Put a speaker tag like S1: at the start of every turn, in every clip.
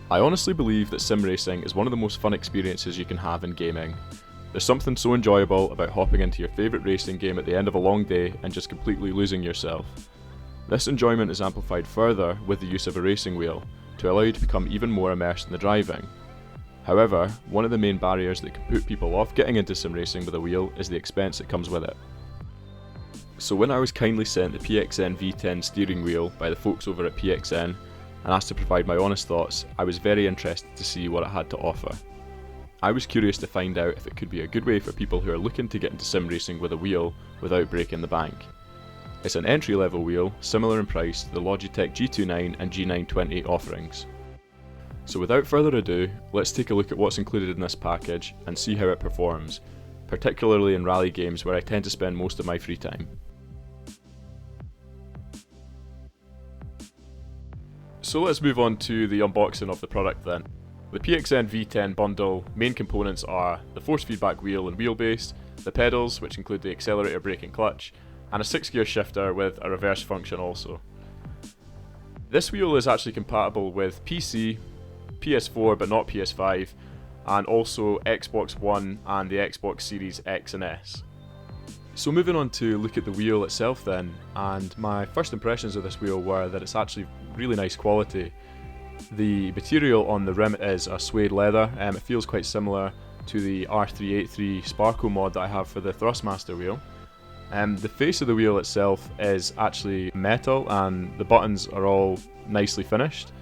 S1: I honestly believe that sim racing is one of the most fun experiences you can have in gaming. There's something so enjoyable about hopping into your favourite racing game at the end of a long day and just completely losing yourself. This enjoyment is amplified further with the use of a racing wheel, to allow you to become even more immersed in the driving. However, one of the main barriers that can put people off getting into sim racing with a wheel is the expense that comes with it. So when I was kindly sent the PXN V10 steering wheel by the folks over at PXN, and asked to provide my honest thoughts, I was very interested to see what it had to offer. I was curious to find out if it could be a good way for people who are looking to get into sim racing with a wheel without breaking the bank. It's an entry level wheel, similar in price to the Logitech G29 and G920 offerings. So without further ado, let's take a look at what's included in this package and see how it performs, particularly in rally games where I tend to spend most of my free time. So let's move on to the unboxing of the product then. The PXN V10 bundle main components are the force feedback wheel and wheelbase, the pedals which include the accelerator, brake and clutch, and a 6-gear shifter with a reverse function also. This wheel is actually compatible with PC, PS4 but not PS5, and also Xbox One and the Xbox Series X and S. So moving on to look at the wheel itself then, and my first impressions of this wheel were that it's actually really nice quality. The material on the rim is a suede leather, it feels quite similar to the R383 Sparkle mod that I have for the Thrustmaster wheel. The face of the wheel itself is actually metal and the buttons are all nicely finished.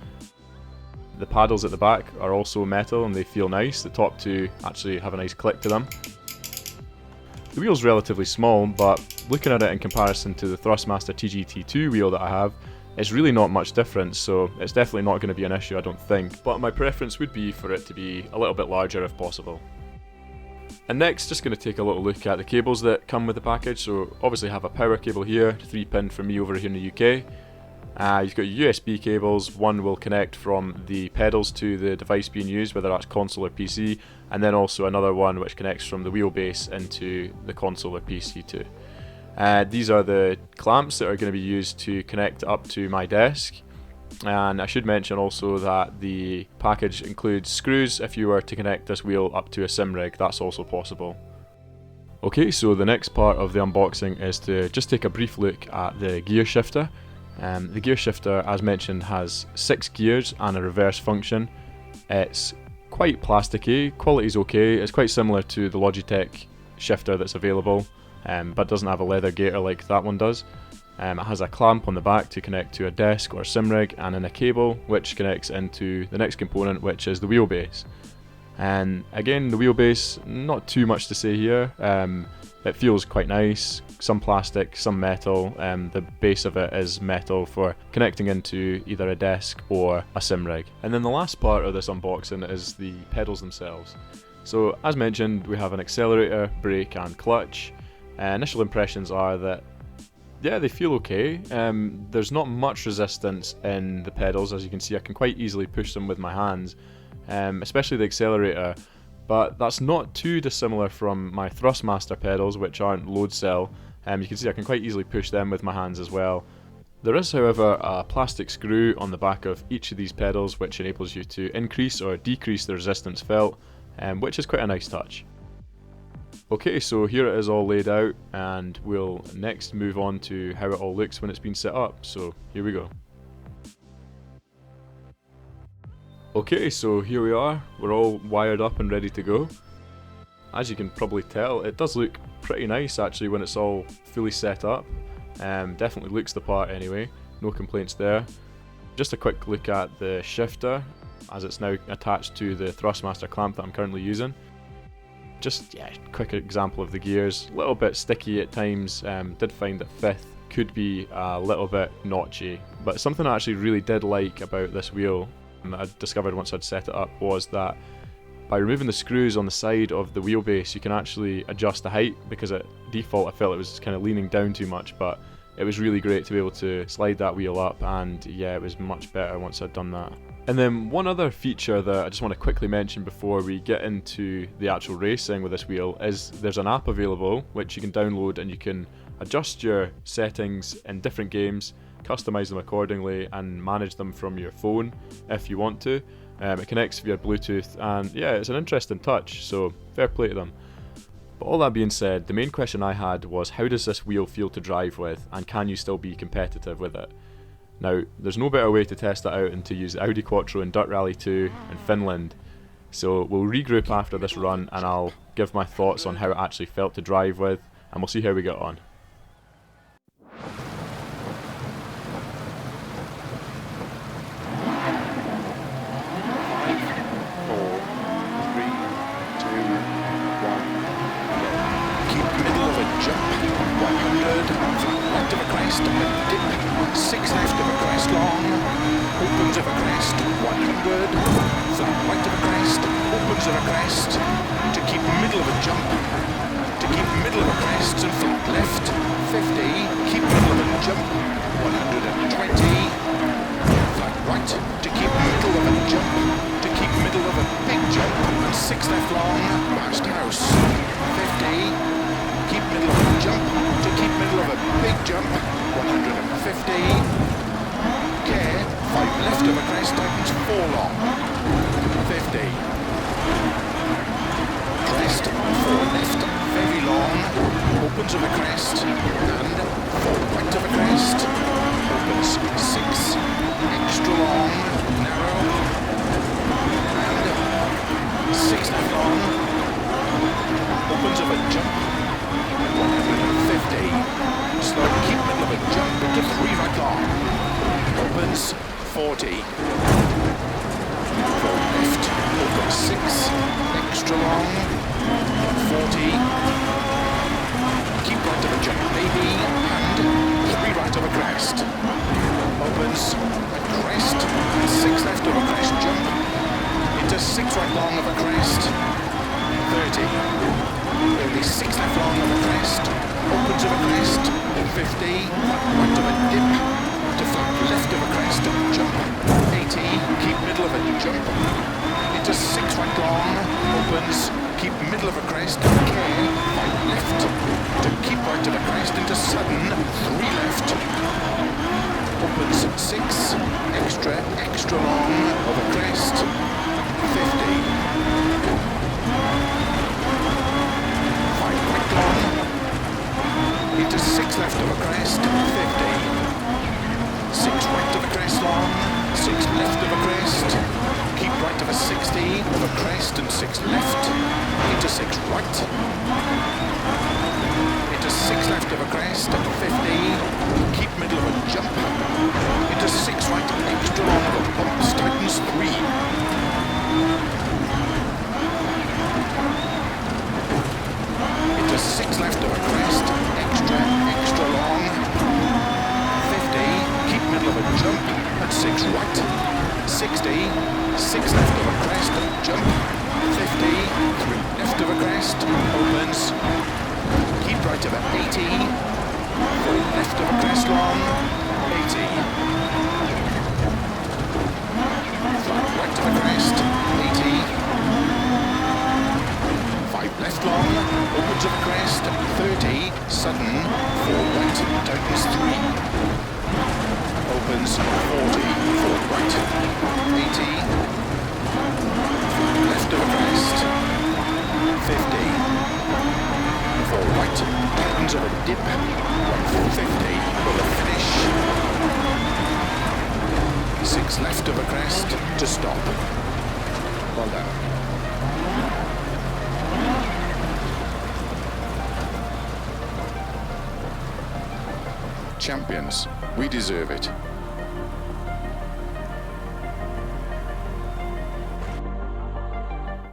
S1: The paddles at the back are also metal and they feel nice, the top two actually have a nice click to them. The wheel's relatively small, but looking at it in comparison to the Thrustmaster TGT2 wheel that I have, it's really not much difference, so it's definitely not going to be an issue I don't think, but my preference would be for it to be a little bit larger if possible. And next, just going to take a little look at the cables that come with the package. So obviously I have a power cable here, 3-pin for me over here in the UK. You've got your USB cables, one will connect from the pedals to the device being used, whether that's console or PC, and then also another one which connects from the wheelbase into the console or PC too. These are the clamps that are going to be used to connect up to my desk, and I should mention also that the package includes screws. If you were to connect this wheel up to a sim rig, that's also possible. Okay, so the next part of the unboxing is to just take a brief look at the gear shifter. The gear shifter, as mentioned, has 6 gears and a reverse function. It's quite plasticky, quality's okay, it's quite similar to the Logitech shifter that's available, but doesn't have a leather gaiter like that one does. It has a clamp on the back to connect to a desk or sim rig, and then a cable which connects into the next component, which is the wheelbase. And again, the wheelbase, not too much to say here. It feels quite nice, some plastic, some metal. The base of it is metal for connecting into either a desk or a sim rig. And then the last part of this unboxing is the pedals themselves. So as mentioned, we have an accelerator, brake and clutch. Initial impressions are that yeah, they feel okay. There's not much resistance in the pedals. As you can see, I can quite easily push them with my hands, especially the accelerator, but that's not too dissimilar from my Thrustmaster pedals, which aren't load cell. You can see I can quite easily push them with my hands as well. There is, however, a plastic screw on the back of each of these pedals which enables you to increase or decrease the resistance felt, which is quite a nice touch. Okay, so here it is all laid out, and we'll next move on to how it all looks when it's been set up, so here we go. Okay, so here we are, we're all wired up and ready to go. As you can probably tell, it does look pretty nice actually when it's all fully set up. Definitely looks the part anyway, no complaints there. Just a quick look at the shifter, as it's now attached to the Thrustmaster clamp that I'm currently using. Just, yeah, quick example of the gears, a little bit sticky at times. Did find that fifth could be a little bit notchy, but something I actually really did like about this wheel, that I discovered once I'd set it up, was that by removing the screws on the side of the wheelbase you can actually adjust the height, because at default I felt it was kind of leaning down too much, but it was really great to be able to slide that wheel up, and yeah, it was much better once I'd done that. And then one other feature that I just want to quickly mention before we get into the actual racing with this wheel is there's an app available which you can download, and you can adjust your settings in different games customize them accordingly and manage them from your phone if you want to. It connects via Bluetooth, and yeah, it's an interesting touch, so fair play to them. But all that being said, the main question I had was, how does this wheel feel to drive with, and can you still be competitive with it? Now, there's no better way to test that out than to use the Audi Quattro in Dirt Rally 2 in Finland. So we'll regroup after this run and I'll give my thoughts on how it actually felt to drive with, and we'll see how we get on.
S2: Champions, we deserve it.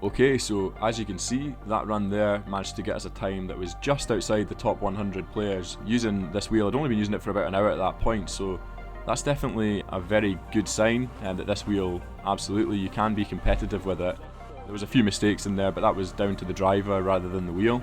S1: Okay, so as you can see, that run there managed to get us a time that was just outside the top 100 players using this wheel. I'd only been using it for about an hour at that point, so that's definitely a very good sign that this wheel, absolutely, you can be competitive with it. There was a few mistakes in there, but that was down to the driver rather than the wheel.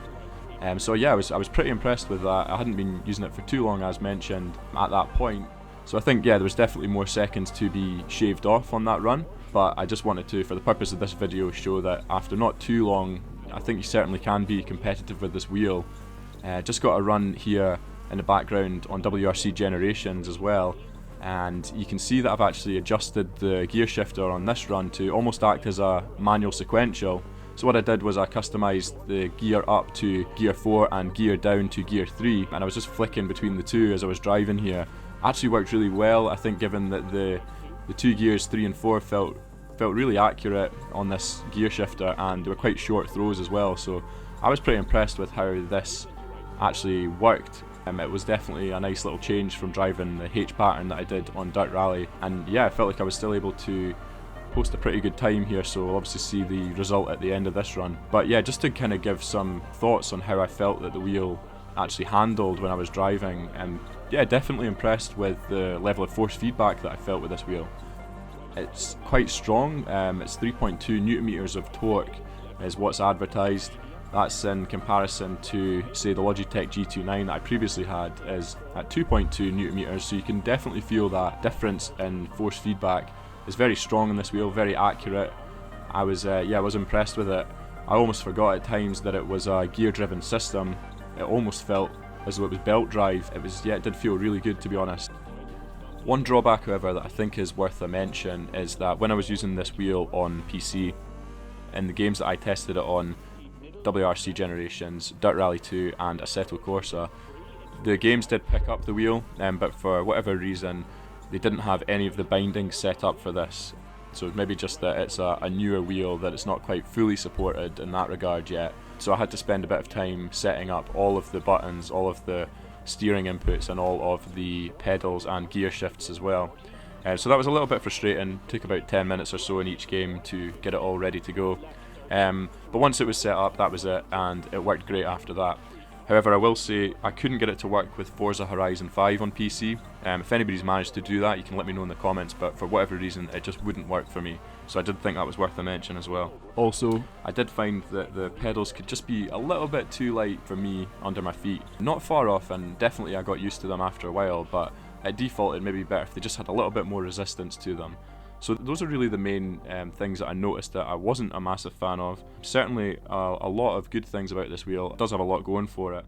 S1: So yeah, I was pretty impressed with that. I hadn't been using it for too long, as mentioned, at that point. So I think, yeah, there was definitely more seconds to be shaved off on that run. But I just wanted to, for the purpose of this video, show that after not too long, I think you certainly can be competitive with this wheel. Just got a run here in the background on WRC Generations as well. and you can see that I've actually adjusted the gear shifter on this run to almost act as a manual sequential. So what I did was I customised the gear up to gear 4 and gear down to gear 3, and I was just flicking between the two as I was driving here. Actually worked really well, I think, given that the two gears 3 and 4 felt really accurate on this gear shifter, and they were quite short throws as well, so I was pretty impressed with how this actually worked. It was definitely a nice little change from driving the H pattern that I did on Dirt Rally, and yeah, I felt like I was still able to post a pretty good time here, so we'll obviously see the result at the end of this run. But yeah, just to kind of give some thoughts on how I felt that the wheel actually handled when I was driving, and yeah, definitely impressed with the level of force feedback that I felt with this wheel. It's quite strong, it's 3.2 newton meters of torque is what's advertised. That's in comparison to, say, the Logitech G29 that I previously had is at 2.2 newton meters, so you can definitely feel that difference in force feedback. It's very strong in this wheel, very accurate. I was impressed with it. I almost forgot at times that it was a gear-driven system. It almost felt as though it was belt drive. It did feel really good, to be honest. One drawback, however, that I think is worth a mention is that when I was using this wheel on PC, in the games that I tested it on, WRC Generations, Dirt Rally 2 and Assetto Corsa, the games did pick up the wheel, but for whatever reason they didn't have any of the bindings set up for this. So maybe just that it's a newer wheel, that it's not quite fully supported in that regard yet. So I had to spend a bit of time setting up all of the buttons, all of the steering inputs and all of the pedals and gear shifts as well. So that was a little bit frustrating. Took about 10 minutes or so in each game to get it all ready to go. But once it was set up, that was it, and it worked great after that. However, I will say I couldn't get it to work with Forza Horizon 5 on PC. If anybody's managed to do that, you can let me know in the comments, but for whatever reason it just wouldn't work for me, so I did think that was worth a mention as well. Also, I did find that the pedals could just be a little bit too light for me under my feet. Not far off, and definitely I got used to them after a while, but at default it may be better if they just had a little bit more resistance to them. So those are really the main things that I noticed that I wasn't a massive fan of. Certainly a lot of good things about this wheel. It does have a lot going for it.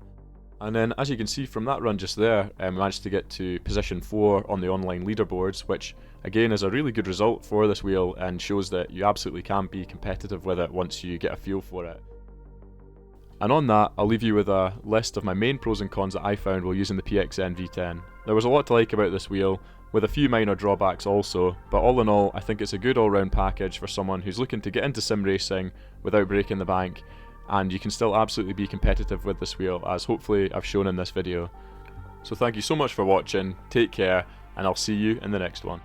S1: And then, as you can see from that run just there, I managed to get to position 4 on the online leaderboards, which again is a really good result for this wheel and shows that you absolutely can be competitive with it once you get a feel for it. And on that, I'll leave you with a list of my main pros and cons that I found while using the PXN V10. There was a lot to like about this wheel, with a few minor drawbacks also, but all in all I think it's a good all-round package for someone who's looking to get into sim racing without breaking the bank, and you can still absolutely be competitive with this wheel, as hopefully I've shown in this video. So thank you so much for watching, take care, and I'll see you in the next one.